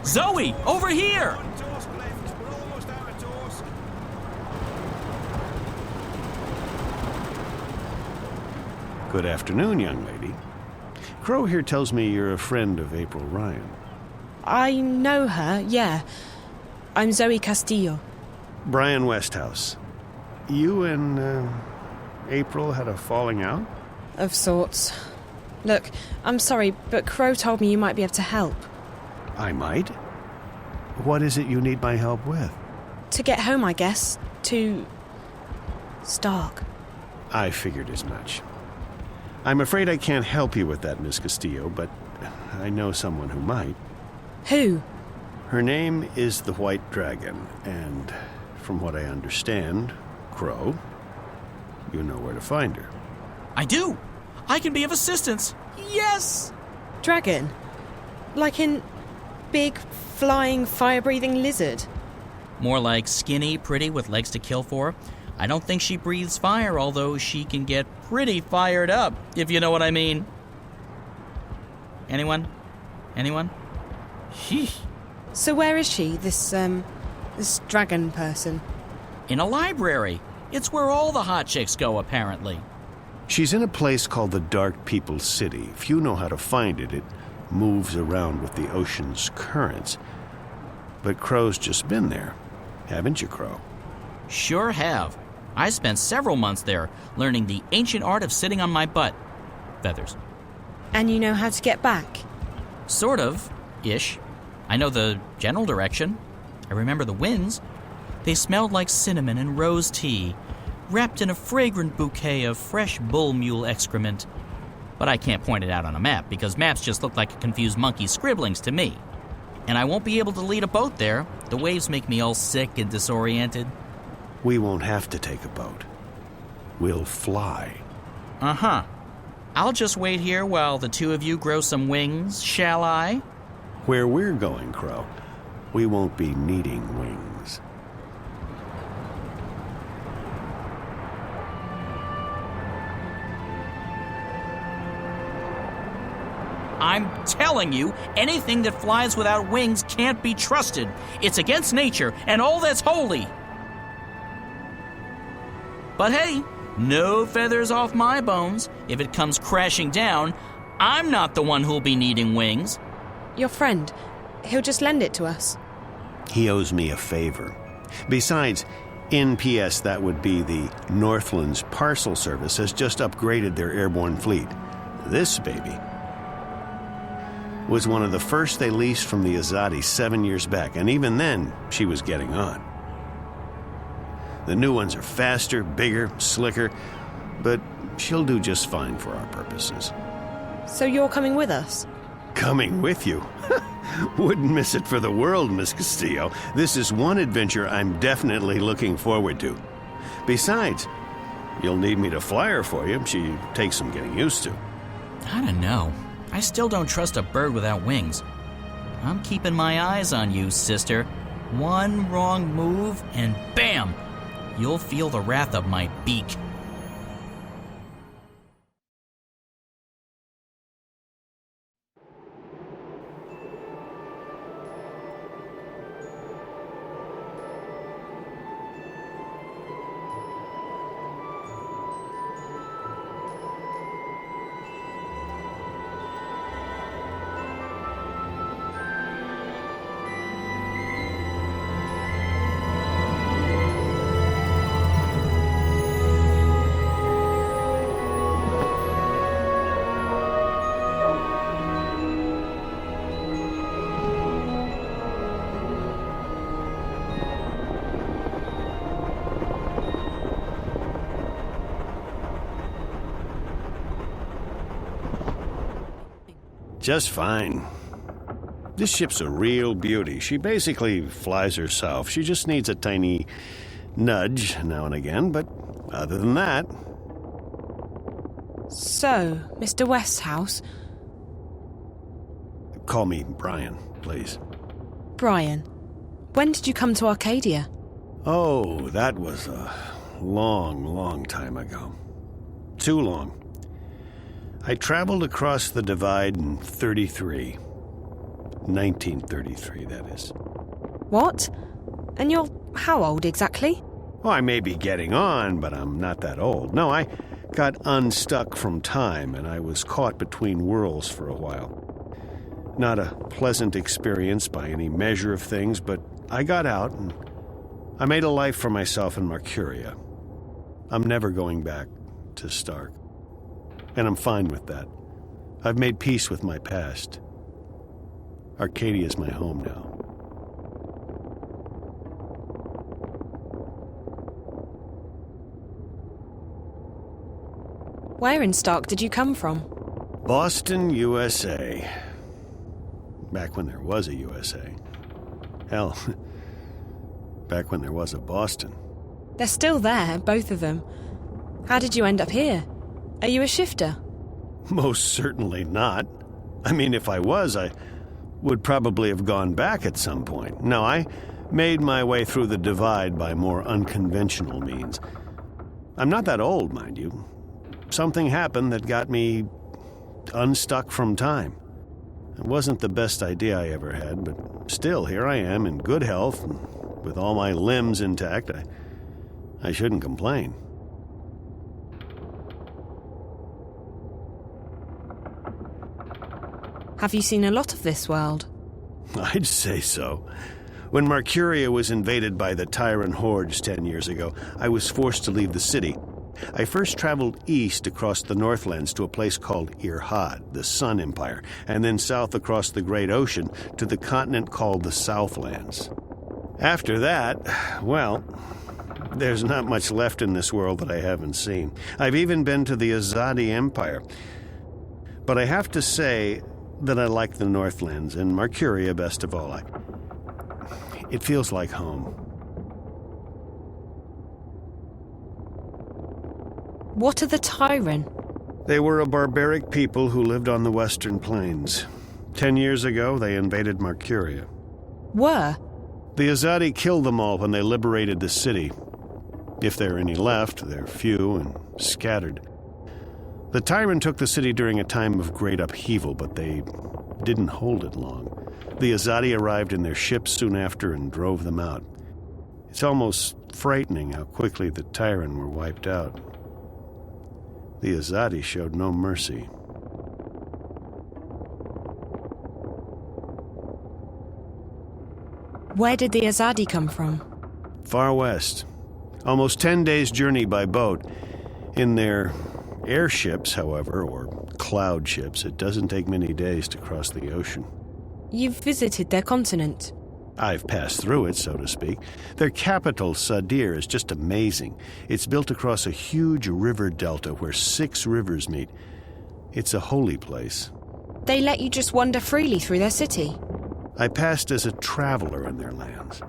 Zoe, over here! Good afternoon, young lady. Crow here tells me you're a friend of April Ryan. I know her, yeah. I'm Zoe Castillo. Brian Westhouse. You and April had a falling out? Of sorts. Look, I'm sorry, but Crow told me you might be able to help. I might? What is it you need my help with? To get home, I guess. To Stark. I figured as much. I'm afraid I can't help you with that, Miss Castillo, but I know someone who might. Who? Her name is the White Dragon, and from what I understand, Crow, you know where to find her. I do! I can be of assistance! Yes! Dragon? Like in big, flying, fire-breathing lizard? More like skinny, pretty, with legs to kill for. I don't think she breathes fire, although she can get pretty fired up, if you know what I mean. Anyone? Anyone? Sheesh. So where is she, this dragon person? In a library. It's where all the hot chicks go, apparently. She's in a place called the Dark People's City. If you know how to find it, it moves around with the ocean's currents. But Crow's just been there. Haven't you, Crow? Sure have. I spent several months there, learning the ancient art of sitting on my butt. Feathers. And you know how to get back? Sort of. Ish. I know the general direction. I remember the winds. They smelled like cinnamon and rose tea, wrapped in a fragrant bouquet of fresh bull mule excrement. But I can't point it out on a map, because maps just look like a confused monkey's scribblings to me. And I won't be able to lead a boat there. The waves make me all sick and disoriented. We won't have to take a boat. We'll fly. Uh-huh. I'll just wait here while the two of you grow some wings, shall I? Where we're going, Crow, we won't be needing wings. I'm telling you, anything that flies without wings can't be trusted. It's against nature and all that's holy. But hey, no feathers off my bones. If it comes crashing down, I'm not the one who'll be needing wings. Your friend. He'll just lend it to us. He owes me a favor. Besides, NPS, that would be the Northlands Parcel Service, has just upgraded their airborne fleet. This baby was one of the first they leased from the Azadi 7 years back, and even then, she was getting on. The new ones are faster, bigger, slicker, but she'll do just fine for our purposes. So you're coming with us? Coming with you? Wouldn't miss it for the world, Miss Castillo. This is one adventure I'm definitely looking forward to. Besides, you'll need me to fly her for you. She takes some getting used to. I don't know. I still don't trust a bird without wings. I'm keeping my eyes on you, sister. One wrong move, and bam! You'll feel the wrath of my beak. Just fine. This ship's a real beauty. She basically flies herself. She just needs a tiny nudge now and again, but other than that... So, Mr. Westhouse? Call me Brian, please. Brian, when did you come to Arcadia? Oh, that was a long time ago. Too long. I traveled across the divide in 33. 1933, that is. What? And you're how old exactly? Well, I may be getting on, but I'm not that old. No, I got unstuck from time, and I was caught between worlds for a while. Not a pleasant experience by any measure of things, but I got out, and I made a life for myself in Mercuria. I'm never going back to Stark. And I'm fine with that. I've made peace with my past. Arcadia's my home now. Where in Stark did you come from? Boston, USA. Back when there was a USA. Hell, back when there was a Boston. They're still there, both of them. How did you end up here? Are you a shifter? Most certainly not. I mean, if I was, I would probably have gone back at some point. No, I made my way through the divide by more unconventional means. I'm not that old, mind you. Something happened that got me unstuck from time. It wasn't the best idea I ever had, but still, here I am in good health, and with all my limbs intact. I shouldn't complain. Have you seen a lot of this world? I'd say so. When Mercuria was invaded by the Tyrant hordes 10 years ago, I was forced to leave the city. I first traveled east across the Northlands to a place called Irhad, the Sun Empire, and then south across the Great Ocean to the continent called the Southlands. After that, well, there's not much left in this world that I haven't seen. I've even been to the Azadi Empire. But I have to say that I like the Northlands, and Mercuria best of all. It feels like home. What are the Tyrant? They were a barbaric people who lived on the Western Plains. 10 years ago, they invaded Mercuria. Were? The Azadi killed them all when they liberated the city. If there are any left, they're few and scattered. The Tyrant took the city during a time of great upheaval, but they didn't hold it long. The Azadi arrived in their ships soon after and drove them out. It's almost frightening how quickly the Tyrant were wiped out. The Azadi showed no mercy. Where did the Azadi come from? Far west. Almost 10 days' journey by boat. In their airships, however, or cloud ships, it doesn't take many days to cross the ocean. You've visited their continent? I've passed through it, so to speak. Their capital, Sadir, is just amazing. It's built across a huge river delta where 6 rivers meet. It's a holy place. They let you just wander freely through their city? I passed as a traveler in their lands.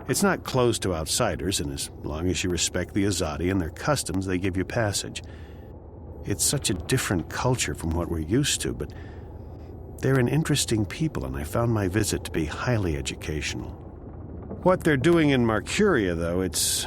It's not closed to outsiders, and as long as you respect the Azadi and their customs, they give you passage. It's such a different culture from what we're used to, but they're an interesting people, and I found my visit to be highly educational. What they're doing in Mercuria, though, it's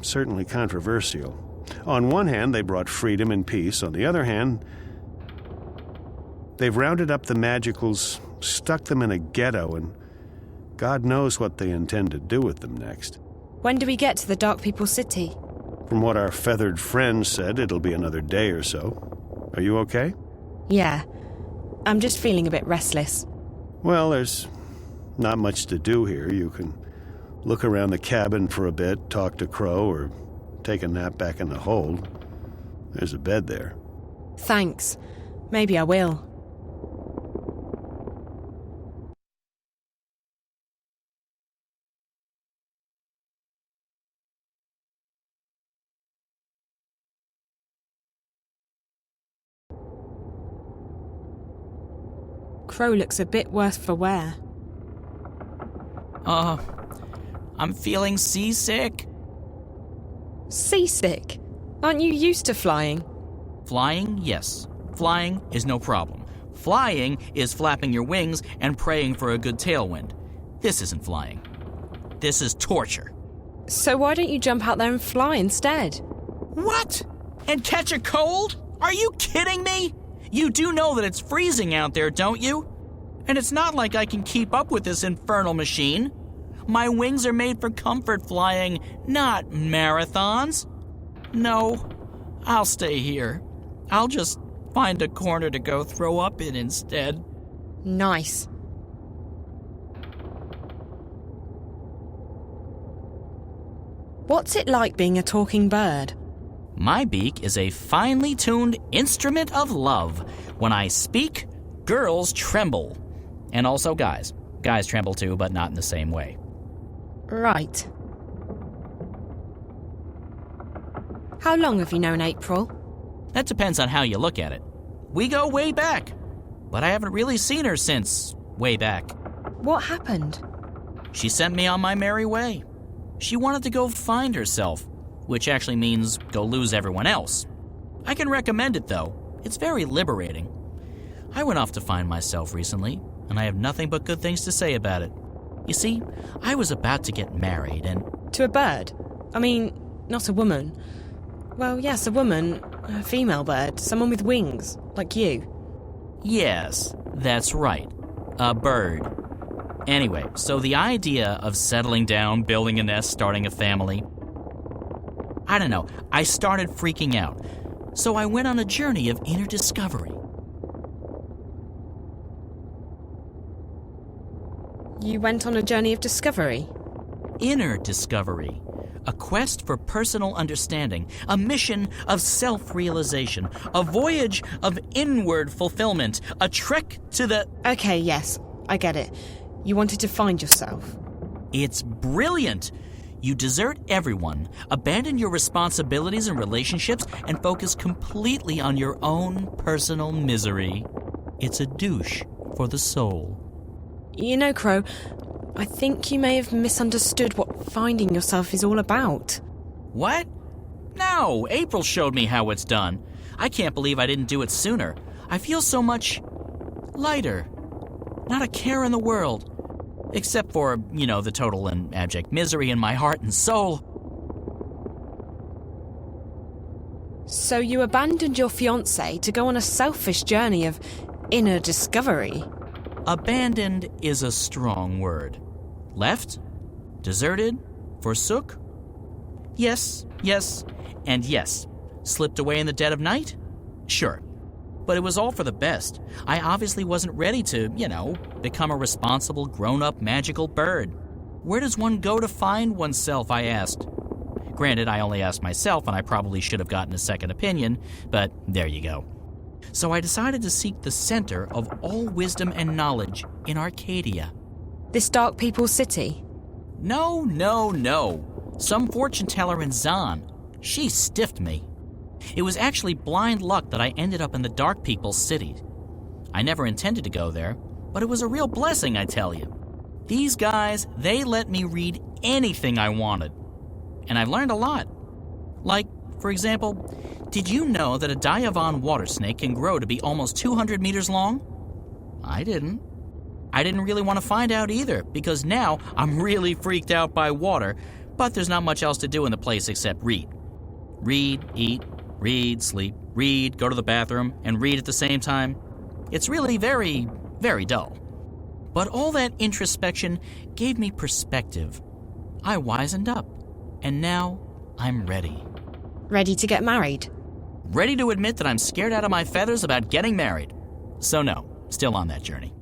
certainly controversial. On one hand, they brought freedom and peace. On the other hand, they've rounded up the Magicals, stuck them in a ghetto, and God knows what they intend to do with them next. When do we get to the Dark People's city? From what our feathered friend said, it'll be another day or so. Are you okay? Yeah. I'm just feeling a bit restless. Well, there's not much to do here. You can look around the cabin for a bit, talk to Crow, or take a nap back in the hold. There's a bed there. Thanks. Maybe I will. Crow looks a bit worse for wear. I'm feeling seasick. Seasick? Aren't you used to flying? Flying, yes. Flying is no problem. Flying is flapping your wings and praying for a good tailwind. This isn't flying. This is torture. So why don't you jump out there and fly instead? What? And catch a cold? Are you kidding me? You do know that it's freezing out there, don't you? And it's not like I can keep up with this infernal machine. My wings are made for comfort flying, not marathons. No, I'll stay here. I'll just find a corner to go throw up in instead. Nice. What's it like being a talking bird? My beak is a finely tuned instrument of love. When I speak, girls tremble. And also guys. Guys tremble too, but not in the same way. Right. How long have you known April? That depends on how you look at it. We go way back. But I haven't really seen her since way back. What happened? She sent me on my merry way. She wanted to go find herself, which actually means go lose everyone else. I can recommend it, though. It's very liberating. I went off to find myself recently, and I have nothing but good things to say about it. You see, I was about to get married and... To a bird? I mean, not a woman. Well, yes, a woman. A female bird. Someone with wings, like you. Yes, that's right. A bird. Anyway, so the idea of settling down, building a nest, starting a family... I don't know, I started freaking out. So I went on a journey of inner discovery. You went on a journey of discovery? Inner discovery. A quest for personal understanding. A mission of self-realization. A voyage of inward fulfillment. A trek to the... Okay, yes, I get it. You wanted to find yourself. It's brilliant! You desert everyone, abandon your responsibilities and relationships, and focus completely on your own personal misery. It's a douche for the soul. You know, Crow, I think you may have misunderstood what finding yourself is all about. What? No, April showed me how it's done. I can't believe I didn't do it sooner. I feel so much lighter. Not a care in the world. Except for, the total and abject misery in my heart and soul. So you abandoned your fiancé to go on a selfish journey of inner discovery? Abandoned is a strong word. Left? Deserted? Forsook? Yes, and yes. Slipped away in the dead of night? Sure. But it was all for the best. I obviously wasn't ready to, become a responsible, grown-up, magical bird. Where does one go to find oneself, I asked. Granted, I only asked myself, and I probably should have gotten a second opinion, but there you go. So I decided to seek the center of all wisdom and knowledge in Arcadia. This Dark People's city? No. Some fortune teller in Zahn. She stiffed me. It was actually blind luck that I ended up in the Dark People's city. I never intended to go there, but it was a real blessing, I tell you. These guys, they let me read anything I wanted. And I've learned a lot. Like, for example, did you know that a Diavon water snake can grow to be almost 200 meters long? I didn't. I didn't really want to find out either, because now I'm really freaked out by water, but there's not much else to do in the place except read. Read, eat, read, sleep, read, go to the bathroom, and read at the same time. It's really very, very dull. But all that introspection gave me perspective. I wisened up, and now I'm ready. Ready to get married? Ready to admit that I'm scared out of my feathers about getting married. So no, still on that journey.